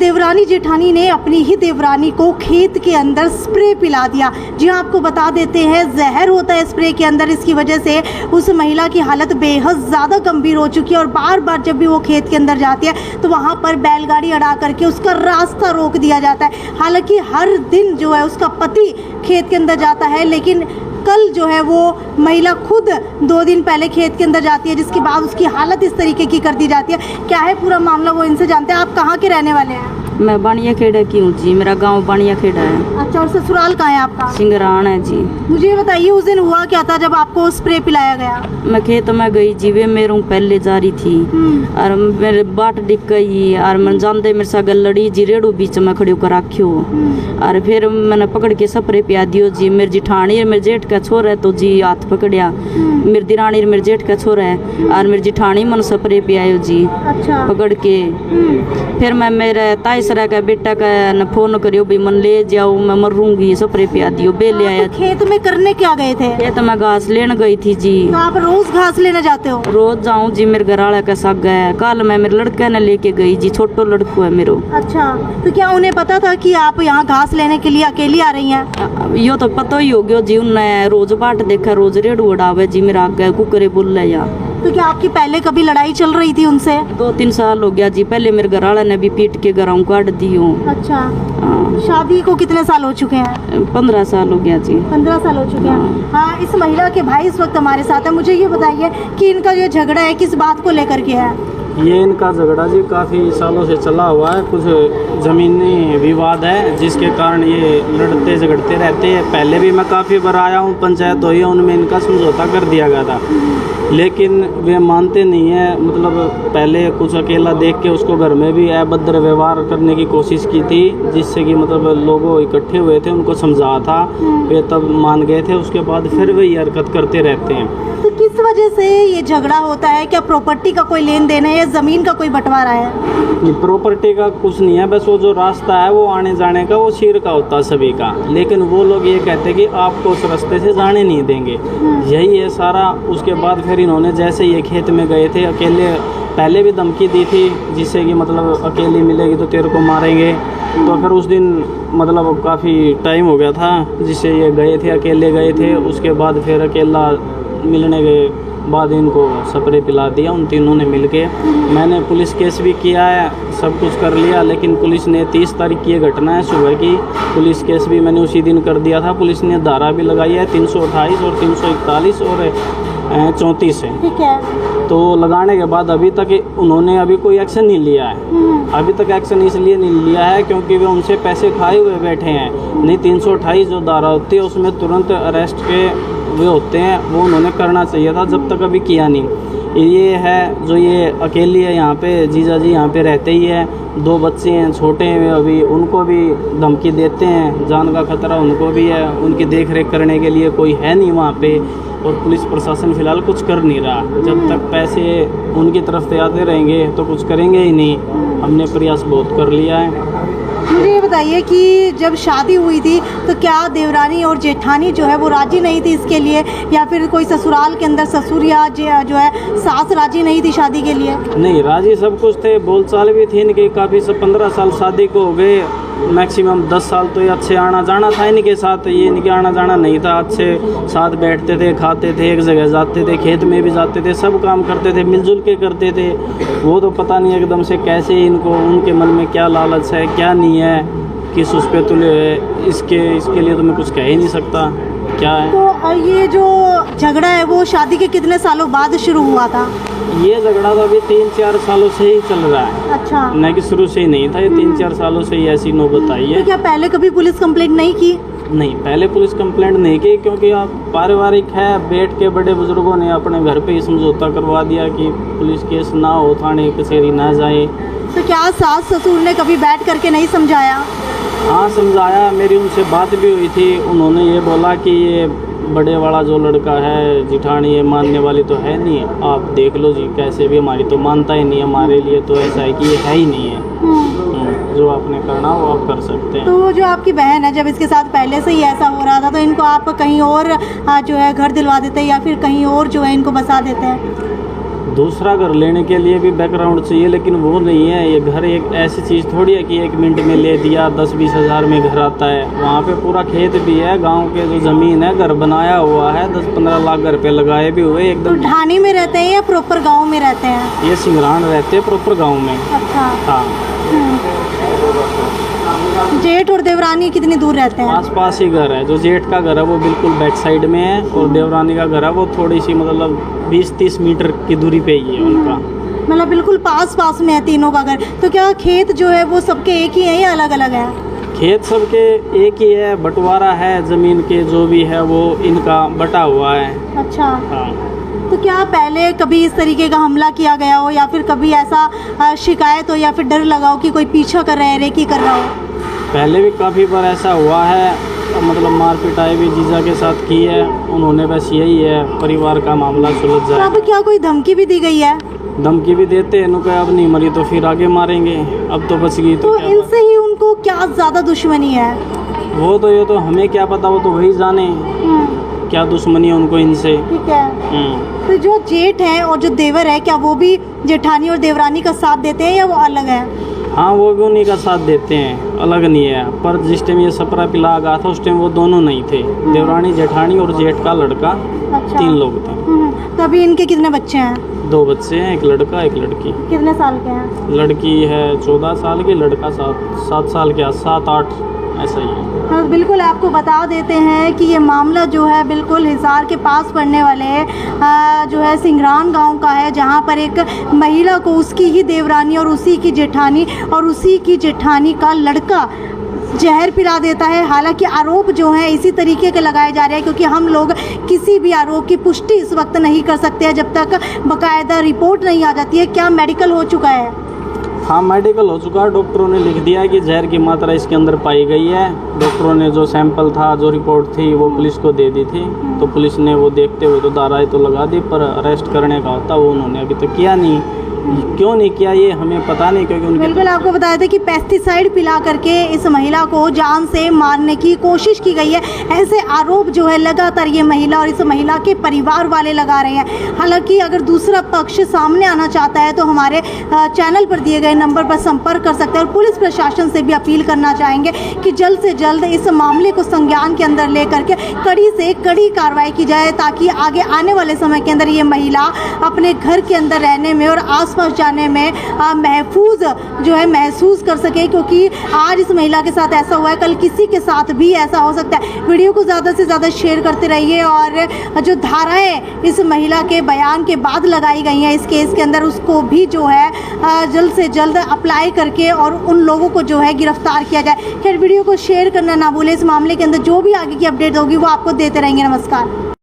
देवरानी जेठानी ने अपनी ही देवरानी को खेत के अंदर स्प्रे पिला दिया। जी हाँ, आपको बता देते हैं जहर होता है स्प्रे के अंदर। इसकी वजह से उस महिला की हालत बेहद ज़्यादा गंभीर हो चुकी है और बार बार जब भी वो खेत के अंदर जाती है तो वहाँ पर बैलगाड़ी अड़ा करके उसका रास्ता रोक दिया जाता है। हालांकि हर दिन जो है उसका पति खेत के अंदर जाता है, लेकिन कल जो है वो महिला खुद 2 दिन पहले खेत के अंदर जाती है, जिसके बाद उसकी हालत इस तरीके की कर दी जाती है। क्या है पूरा मामला वो इनसे जानते हैं। आप कहाँ के रहने वाले हैं? मैं बानिया खेड़ा की हूँ जी, मेरा गांव बानिया खेड़ा है। अच्छा, और ससुराल कहाँ है आपका? सिंगरान है जी। मुझे ये बताइए उस दिन हुआ क्या था जब आपको स्प्रे पिलाया गया? मैं खेत में गई जी, वे मेरे पहले जा रही थी और मेरे बाट डिग गई और मन जानते मेरे साथ लड़ी जी, रेड़ू बीच में खड़ी होकर राख्यो और फिर मैंने पकड़ के स्प्रे पिया दियो जी। मेरी जिठानी और मेरे जेठ का छोरा है तो जी हाथ पकड़िया, मेरी दिरानी और मेरे जेठ का छोरा है और मेरी जिठानी मन स्प्रे पियायो जी। अच्छा। पकड़ के फिर मैं मेरे ताईसरा का बेटा का न फोन करियो भाई मन ले जाओ, मैं मरूंगी, स्प्रे पिया दियो। बे ले आया। खेत में करने क्या गए थे? खेत में घास लेने गई थी जी। तो आप रोज घास लेने जाते हो? रोज जाऊं जी, मेरे घर वाला का साग है। कल मैं मेरे लड़का ने लेके गई जी, छोटो लड़को है मेरो। अच्छा, तो क्या उन्हें पता था कि आप यहाँ घास लेने के लिए अकेली आ रही हैं? यो तो पता ही हो गया जी, उन्हें रोज बाट देखा, रोज रेड़ू उड़ावे जी मेरा आगे कुकरे बोल या। तो क्या आपकी पहले कभी लड़ाई चल रही थी उनसे? 2-3 साल हो गया जी। पहले मेरे घर वाला ने भी पीट के घरों काट दी हूँ। अच्छा। शादी को कितने साल हो चुके हैं? 15 साल हो गया जी। 15 साल हो चुके हैं। हाँ, इस महिला के भाई इस वक्त हमारे साथ है। मुझे ये बताइए कि इनका जो झगड़ा है किस बात को लेकर के है? ये इनका झगड़ा जी काफ़ी सालों से चला हुआ है। कुछ ज़मीनी विवाद है जिसके कारण ये लड़ते झगड़ते रहते हैं। पहले भी मैं काफ़ी बार आया हूँ, पंचायत हुई है, उनमें इनका समझौता कर दिया गया था, लेकिन वे मानते नहीं हैं। मतलब पहले कुछ अकेला देख के उसको घर में भी अभद्र व्यवहार करने की कोशिश की थी, जिससे कि मतलब लोग इकट्ठे हुए थे, उनको समझाया था, वे तब मान गए थे। उसके बाद फिर वे ये हरकत करते रहते हैं। तो किस वजह से ये झगड़ा होता है? क्या प्रॉपर्टी का कोई लेन देन है या ज़मीन का कोई बंटवारा है? प्रॉपर्टी का कुछ नहीं है, बस वो जो रास्ता है वो आने जाने का वो शीर का होता है सभी का, लेकिन वो लोग ये कहते हैं कि आपको उस रास्ते से जाने नहीं देंगे, यही है सारा। उसके बाद फिर इन्होंने जैसे ये खेत में गए थे अकेले, पहले भी धमकी दी थी जिससे कि मतलब अकेली मिलेगी तो तेरे को मारेंगे। तो फिर उस दिन मतलब काफ़ी टाइम हो गया था जिससे ये गए थे, अकेले गए थे। उसके बाद फिर अकेला मिलने के बाद इनको स्प्रे पिला दिया उन तीनों ने मिलके। मैंने पुलिस केस भी किया है, सब कुछ कर लिया, लेकिन पुलिस ने 30 तारीख की ये घटना है सुबह की, पुलिस केस भी मैंने उसी दिन कर दिया था। पुलिस ने धारा भी लगाई है 328 और 341 और 34 है। ठीक है। तो लगाने के बाद अभी तक उन्होंने अभी कोई एक्शन नहीं लिया है। अभी तक एक्शन इसलिए नहीं लिया है क्योंकि वे उनसे पैसे खाए हुए बैठे हैं। नहीं, 328 जो धारा होती है उसमें तुरंत अरेस्ट के वे होते हैं, वो उन्होंने करना चाहिए था, जब तक अभी किया नहीं। ये है जो ये अकेली है यहाँ पे, जीजा जी यहाँ पे रहते ही है, 2 बच्चे हैं छोटे हैं अभी, उनको भी धमकी देते हैं, जान का खतरा उनको भी है, उनकी देख रेख करने के लिए कोई है नहीं वहाँ पे, और पुलिस प्रशासन फ़िलहाल कुछ कर नहीं रहा। जब तक पैसे उनकी तरफ से आते रहेंगे तो कुछ करेंगे ही नहीं। हमने प्रयास बहुत कर लिया है। मुझे ये बताइए कि जब शादी हुई थी तो क्या देवरानी और जेठानी जो है वो राजी नहीं थी इसके लिए, या फिर कोई ससुराल के अंदर ससुर या जो है सास राजी नहीं थी शादी के लिए? नहीं, राजी सब कुछ थे, बोलचाल भी थी इनकी काफ़ी। सब 15 साल शादी को हो गए, मैक्सिमम 10 साल तो ये अच्छे आना जाना था इनके साथ। ये इनके आना जाना नहीं था, अच्छे साथ बैठते थे, खाते थे, एक जगह जाते थे, खेत में भी जाते थे, सब काम करते थे, मिलजुल के करते थे। वो तो पता नहीं एकदम से कैसे इनको, उनके मन में क्या लालच है क्या नहीं है, किस उस पे तुले है, इसके लिए तो मैं कुछ कह ही नहीं सकता क्या है। तो ये जो झगड़ा है वो शादी के कितने सालों बाद शुरू हुआ था? ये झगड़ा तो अभी 3-4 सालों से ही चल रहा है। अच्छा। न कि शुरू से ही नहीं था, ये 3-4 सालों से ही ऐसी नौबत आई है। तो क्या पहले कभी पुलिस कंप्लेंट नहीं की? नहीं, पहले पुलिस कंप्लेंट नहीं की, क्योंकि आप पारिवारिक है, बैठ के बड़े बुजुर्गों ने अपने घर पे ही समझौता करवा दिया कि पुलिस केस ना हो, थाने कचहरी ना जाए। तो क्या सास ससुर ने कभी बैठ करके नहीं समझाया? हाँ, समझाया, मेरी उनसे बात भी हुई थी। उन्होंने ये बोला कि ये बड़े वाला जो लड़का है जिठानी, ये मानने वाली तो है नहीं, आप देख लो जी, कैसे भी हमारी तो मानता ही नहीं है, हमारे लिए तो ऐसा है कि ये है ही नहीं है, जो आपने करना वो आप कर सकते हैं। तो जो आपकी बहन है, जब इसके साथ पहले से ही ऐसा हो रहा था तो इनको आप कहीं और जो है घर दिलवा देते हैं या फिर कहीं और जो है इनको बसा देते हैं? दूसरा घर लेने के लिए भी बैकग्राउंड चाहिए, लेकिन वो नहीं है। ये घर एक ऐसी चीज़ थोड़ी है कि 1 मिनट में ले दिया, 10-20 हज़ार में घर आता है। वहाँ पे पूरा खेत भी है, गांव के जो ज़मीन है, घर बनाया हुआ है, 10-15 लाख रुपए लगाए भी हुए तो एकदम। ढाणी में रहते हैं या प्रॉपर गांव में रहते हैं? ये सिंगरान रहते हैं प्रॉपर गाँव में। अच्छा। हाँ, जेठ और देवरानी कितनी दूर रहते हैं? पास पास ही घर है। जो जेठ का घर है वो बिल्कुल बैक साइड में है, और देवरानी का घर है वो थोड़ी सी मतलब 20-30 मीटर की दूरी पे ही है उनका। मतलब बिल्कुल पास पास में है तीनों का घर। तो क्या खेत जो है वो सबके एक ही है या अलग अलग है? खेत सबके एक ही है, बंटवारा है ज़मीन के, जो भी है वो इनका बटा हुआ है। अच्छा। हाँ। तो क्या पहले कभी इस तरीके का हमला किया गया हो, या फिर कभी ऐसा शिकायत हो, या फिर डर लगा हो कि कोई पीछा कर रहा है, रेकी कर रहा हो? पहले भी काफ़ी बार ऐसा हुआ है, मतलब मार पिटाई भी जीजा के साथ की है उन्होंने। बस यही है, परिवार का मामला सुलझ तो जाए। अब क्या कोई धमकी भी दी गई है? धमकी भी देते हैं, उनको अब नहीं मरी तो फिर आगे मारेंगे, अब तो बच गई तो क्या इनसे ही उनको क्या ज़्यादा दुश्मनी है? बात। वो तो ये तो हमें क्या पता, वो तो वही जाने क्या दुश्मनी है उनको इनसे। ठीक है। तो जो जेठ है और जो देवर है, क्या वो भी जेठानी और देवरानी का साथ देते हैं या वो अलग है? हाँ, वो भी उन्हीं का साथ देते हैं, अलग नहीं है। पर जिस टाइम ये सपरा पिला गया था उस टाइम वो दोनों नहीं थे, देवरानी जेठानी और जेठ का लड़का। अच्छा। 3 लोग थे। तो अभी इनके कितने बच्चे हैं? 2 बच्चे हैं, एक लड़का एक लड़की। कितने साल के हैं? लड़की है 14 साल की, लड़का 7 साल के, 7-8 ऐसा ही है। हाँ, बिल्कुल आपको बता देते हैं कि ये मामला जो है बिल्कुल हिसार के पास पड़ने वाले जो है सिंगरान गांव का है, जहां पर एक महिला को उसकी ही देवरानी और उसी की जेठानी और उसी की जेठानी का लड़का जहर पिला देता है। हालांकि आरोप जो है इसी तरीके के लगाए जा रहे हैं, क्योंकि हम लोग किसी भी आरोप की पुष्टि इस वक्त नहीं कर सकते हैं जब तक बाकायदा रिपोर्ट नहीं आ जाती है। क्या मेडिकल हो चुका है? हाँ, मेडिकल हो चुका है। डॉक्टरों ने लिख दिया कि जहर की मात्रा इसके अंदर पाई गई है। डॉक्टरों ने जो सैंपल था, जो रिपोर्ट थी, वो पुलिस को दे दी थी। तो पुलिस ने वो देखते हुए तो धाराएं तो लगा दी, पर अरेस्ट करने का होता वो उन्होंने अभी तक किया नहीं। क्यों नहीं किया ये हमें पता नहीं, क्योंकि उनके बिल्कुल आपको बताया था कि पेस्टिसाइड पिला करके इस महिला को जान से मारने की कोशिश की गई है। ऐसे आरोप जो है लगातार ये महिला और इस महिला के परिवार वाले लगा रहे हैं। हालांकि अगर दूसरा पक्ष सामने आना चाहता है तो हमारे चैनल पर दिए गए नंबर पर संपर्क कर सकते हैं, और पुलिस प्रशासन से भी अपील करना चाहेंगे कि जल्द से जल्द इस मामले को संज्ञान के अंदर लेकर के कड़ी से कड़ी कार्रवाई की जाए, ताकि आगे आने वाले समय के अंदर ये महिला अपने घर के अंदर रहने में और आसपास जाने में महफूज जो है महसूस कर सके। क्योंकि आज इस महिला के साथ ऐसा हुआ है, कल किसी के साथ भी ऐसा हो सकता है। वीडियो को ज़्यादा से ज़्यादा शेयर करते रहिए, और जो धाराएं इस महिला के बयान के बाद लगाई गई हैं इस केस के अंदर, उसको भी जो है जल्द से जल्द अप्लाई करके और उन लोगों को जो है गिरफ्तार किया जाए। खैर, वीडियो को शेयर करना ना भूलें। इस मामले के अंदर जो भी आगे की अपडेट होगी वो आपको देते रहेंगे। नमस्कार।